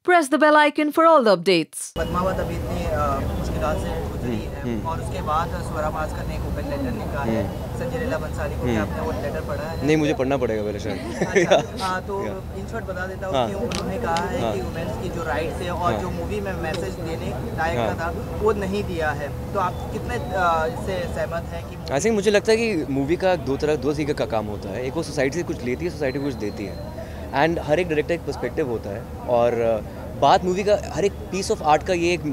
press the bell icon for all the updates. Padmaavat अभी इतनी मुश्किलात से गुजरी है और उसके बाद स्वरा भास्कर ने एक ओपन लेटर लिखा है संजय लीला बंसाली को। क्या आपने वो लेटर पढ़ा है? नहीं, मुझे पढ़ना पड़ेगा पहले शायद। अच्छा, तो इन शॉर्ट बता देता हूँ कि उन्होंने कहा है कि वुमेन्स की जो राइट्स है और जो मूवी में मैसेज देने लायक का था वो नहीं दिया है, तो आप कितने इससे सहमत हैं? कि आई थिंक मुझे लगता है कि मूवी का दो तरीके का काम होता है। एक वो सोसाइटी से कुछ लेती है, सोसाइटी को कुछ देती है, एंड हर एक डायरेक्टर एक पर्सपेक्टिव होता है। और बात मूवी का हर एक पीस ऑफ आर्ट का ये एक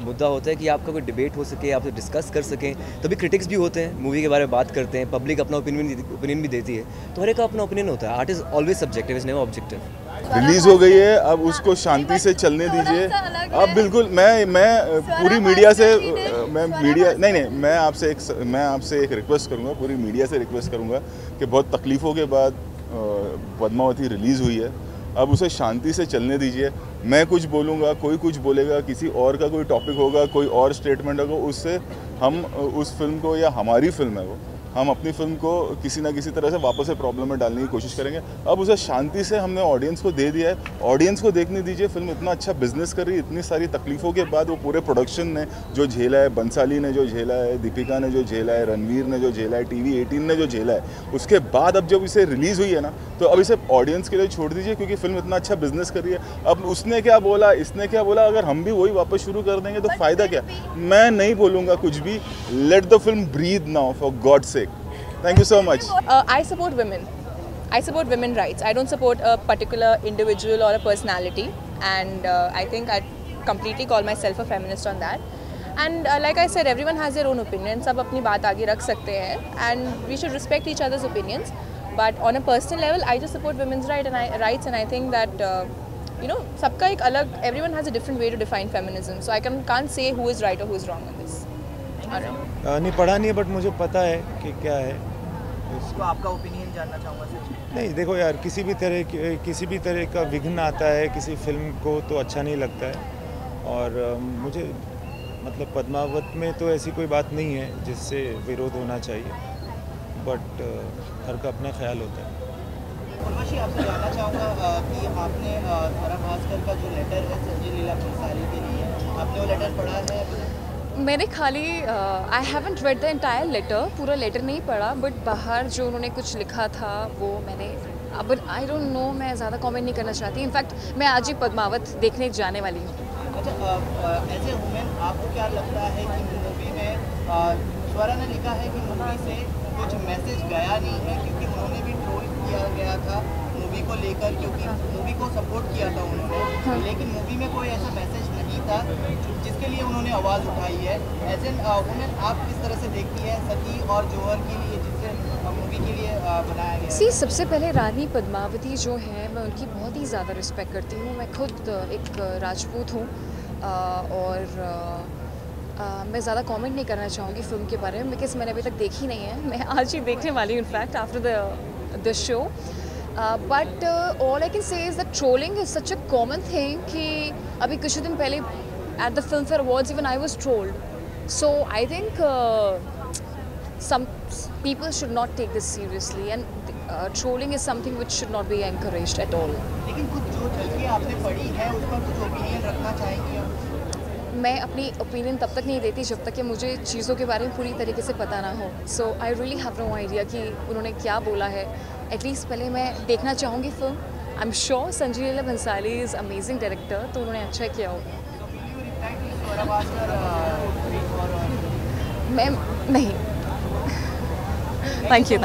मुद्दा होता है कि आपका कोई डिबेट हो सके, आप डिस्कस कर सकें। तभी क्रिटिक्स भी होते हैं, मूवी के बारे में बात करते हैं, पब्लिक अपना ओपिनियन भी देती है, तो हर एक का अपना ओपिनियन होता है। Art is always subjective, is never objective. Release हो गई है, अब उसको शांति से चलने दीजिए। अब बिल्कुल मैं पूरी मीडिया से मैं आपसे एक रिक्वेस्ट करूंगा, पूरी मीडिया से रिक्वेस्ट करूंगा कि बहुत तकलीफ़ों के बाद पद्मावती रिलीज़ हुई है, अब उसे शांति से चलने दीजिए। मैं कुछ बोलूँगा, कोई कुछ बोलेगा, किसी और का कोई टॉपिक होगा, कोई और स्टेटमेंट होगा, उससे हम उस फिल्म को, या हमारी फिल्म है वो, हम अपनी फिल्म को किसी ना किसी तरह से वापस से प्रॉब्लम में डालने की कोशिश करेंगे। अब उसे शांति से हमने ऑडियंस को दे दिया है, ऑडियंस को देखने दीजिए। फिल्म इतना अच्छा बिजनेस कर रही है, इतनी सारी तकलीफ़ों के बाद वो पूरे प्रोडक्शन ने जो झेला है, बंसाली ने जो झेला है, दीपिका ने जो झेला है, रणवीर ने जो झेला है, TV18 ने जो झेला है, उसके बाद अब जब इसे रिलीज़ हुई है ना, तो अब इसे ऑडियंस के लिए छोड़ दीजिए, क्योंकि फिल्म इतना अच्छा बिजनेस कर रही है। अब उसने क्या बोला, इसने क्या बोला, अगर हम भी वही वापस शुरू कर देंगे तो फ़ायदा क्या? मैं नहीं बोलूँगा कुछ भी। Let the film breathe now, for God sake. Thank you so much. I support women. I support women rights. I don't support a particular individual or a personality, and I think I completely call myself a feminist on that. And like I said, everyone has their own opinion. सब अपनी बात आगे रख सकते हैं, and we should respect each other's opinions. But on a personal level, I just support women's rights, and I think that सबका एक अलग, everyone has a different way to define feminism. So I can't say who is right or who is wrong on this. नहीं पढ़ा नहीं है, but मुझे पता है कि क्या है। तो आपका ओपिनियन जानना चाहूँगा सर। नहीं, देखो यार, किसी भी तरह का विघ्न आता है किसी फिल्म को तो अच्छा नहीं लगता है। और मुझे मतलब पद्मावत में तो ऐसी कोई बात नहीं है जिससे विरोध होना चाहिए, बट हर का अपना ख्याल होता है। उर्वशी, आपसे जानना चाहूँगा कि आपने स्वरा भास्कर का जो लेटर है संजय लीला बंसाली के लिए, आपने वो लेटर पढ़ा है? मैंने खाली I haven't read the entire letter, पूरा लेटर नहीं पढ़ा, बट बाहर जो उन्होंने कुछ लिखा था वो मैंने, अब आई डोंट नो, मैं ज़्यादा कमेंट नहीं करना चाहती। इनफैक्ट मैं आज ही पद्मावत देखने जाने वाली हूँ। अच्छा, एज ए वुमेन आपको क्या लगता है कि मूवी में स्वरा ने लिखा है कि मूवी से कुछ मैसेज गया नहीं है, क्योंकि उन्होंने भी ट्रोल किया गया था मूवी को लेकर, क्योंकि मूवी को सपोर्ट किया था उन्होंने, लेकिन मूवी में कोई ऐसा मैसेज नहीं था जिसके लिए उन्होंने आवाज़ उठाई है। एज एन वुमेन आप किस तरह से देखती हैं सती और जौहर के लिए, जिससे मूवी के लिए बनाया गया? सबसे पहले रानी पद्मावती जो है, मैं उनकी बहुत ही ज़्यादा रिस्पेक्ट करती हूँ। मैं खुद एक राजपूत हूँ, और मैं ज़्यादा कमेंट नहीं करना चाहूँगी फिल्म के बारे में, बिकॉज मैंने अभी तक देखी नहीं है। मैं आज ही देखने वाली हूँ in fact after the show. But all I can say is that trolling is such a common thing कि अभी कुछ दिन पहले at the Filmfare awards even I was trolled. So I think some people should not take this seriously, and trolling is something which should not be encouraged at all. लेकिन कुछ जो झलकियाँ आपने पढ़ी है उस पर कुछ ओपिनियन रखना चाहेंगी आप? मैं अपनी ओपिनियन तब तक नहीं देती जब तक कि मुझे चीज़ों के बारे में पूरी तरीके से पता ना हो। So I really have no idea कि उन्होंने क्या बोला है। एटलीस्ट पहले मैं देखना चाहूँगी फिल्म। I am sure Sanjay Leela Bhansali is amazing director, तो उन्होंने अच्छा किया होगा। मैं नहीं। Thank you.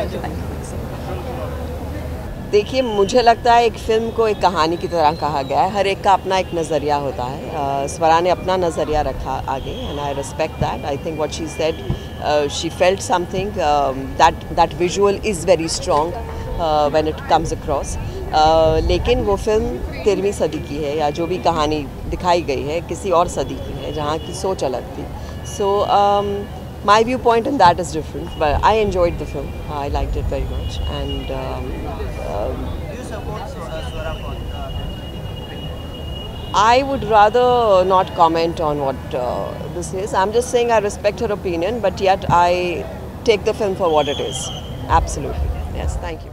देखिए, मुझे लगता है एक फ़िल्म को एक कहानी की तरह कहा गया है, हर एक का अपना एक नज़रिया होता है। स्वरा ने अपना नज़रिया रखा आगे, and I respect that. I think what she said, she felt something, that visual is very strong when it comes across. लेकिन वो फिल्म 13वीं सदी की है, या जो भी कहानी दिखाई गई है किसी और सदी की है जहाँ की सोच अलग थी। सो my viewpoint on that is different, but I enjoyed the film. I liked it very much, and Do you support Swara for I would rather not comment on what this is. I'm just saying I respect her opinion, but yet I take the film for what it is. Absolutely. Yes, thank you.